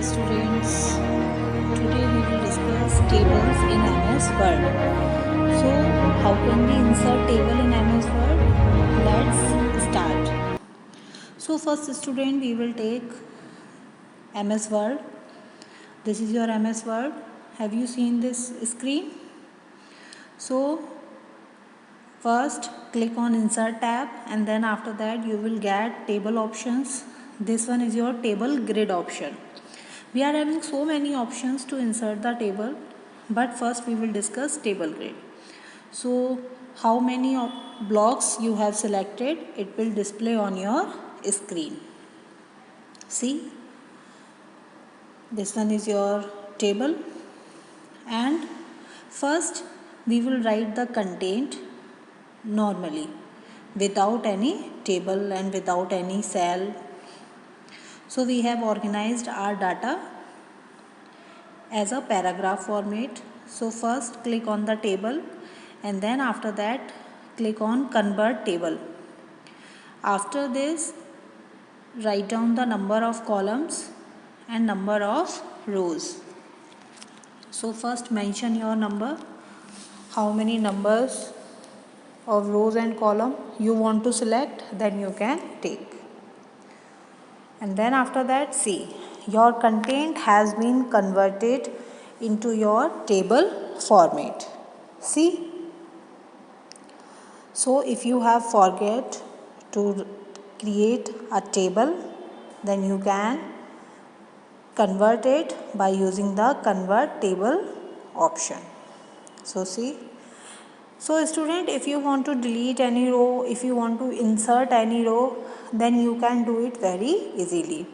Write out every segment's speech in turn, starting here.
students. Today we will discuss tables in MS Word. So, how can we insert table in MS Word? Let's start. So, first student, we will take MS Word. This is your MS Word. Have you seen this screen? So, first click on Insert tab, and then after that you will get table options. This one is your table grid option. We are having so many options to insert the table, but first we will discuss table grid. So how many blocks you have selected, it will display on your screen. See, this one is your table, and first we will write the content normally without any table and without any cell. So we have organized our data as a paragraph format. So first click on the table, and then after that click on convert table. After this, write down the number of columns and number of rows. So first mention your number, how many numbers of rows and column you want to select, then you can take. And then after that, see, your content has been converted into your table format. See, so if you have forget to create a table, then you can convert it by using the convert table option. So see, so student, if you want to delete any row, if you want to insert any row, then you can do it very easily.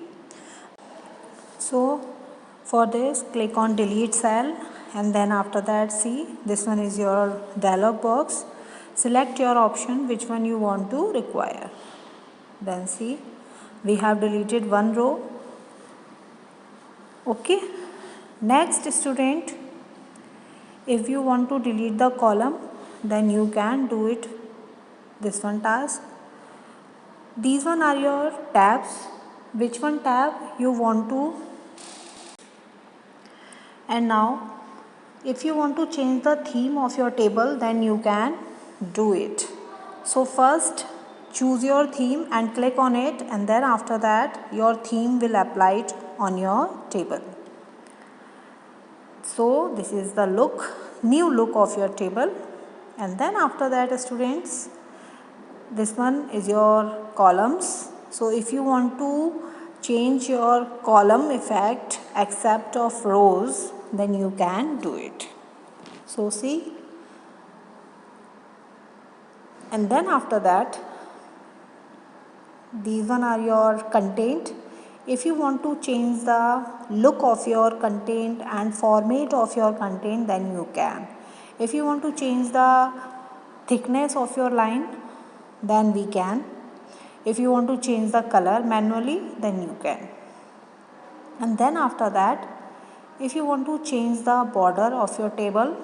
So for this, click on delete cell, and then after that, see, this one is your dialog box. Select your option which one you want to require. Then see, we have deleted one row. Okay. Next student, if you want to delete the column, then you can do it this one task. These one are your tabs. Which one tab you want to? And now if you want to change the theme of your table, then you can do it. So first choose your theme and click on it, and then after that your theme will apply it on your table. So this is the new look of your table. And then after that, students, this one is your columns. So if you want to change your column effect except of rows, then you can do it. So see, and then after that, these one are your content. If you want to change the look of your content and format of your content, then you can. If you want to change the thickness of your line, then we can. If you want to change the color manually, then you can. And then after that, if you want to change the border of your table,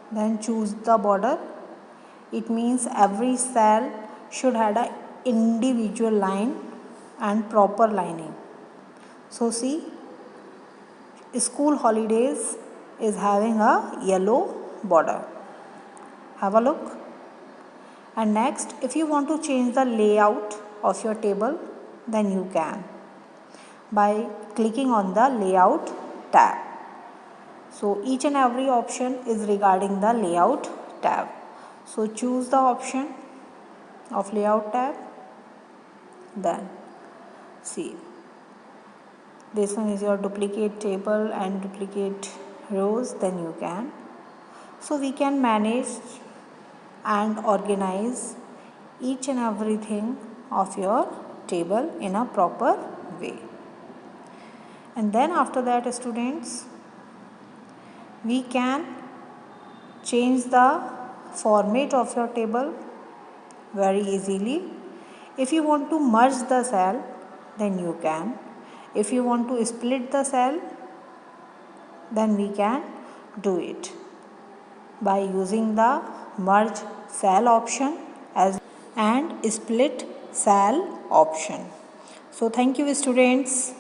then choose the border. It means every cell should have an individual line and proper lining. So see, school holidays is having a yellow border. Have a look. And next, if you want to change the layout of your table, then you can by clicking on the layout tab. So each and every option is regarding the layout tab. So choose the option of layout tab. Then see, this one is your duplicate table and duplicate rows, then you can. So we can manage and organize each and everything of your table in a proper way. And then after that, students, we can change the format of your table very easily. If you want to merge the cell, then you can. If you want to split the cell, then we can do it by using the merge cell option and split cell option. So thank you, students.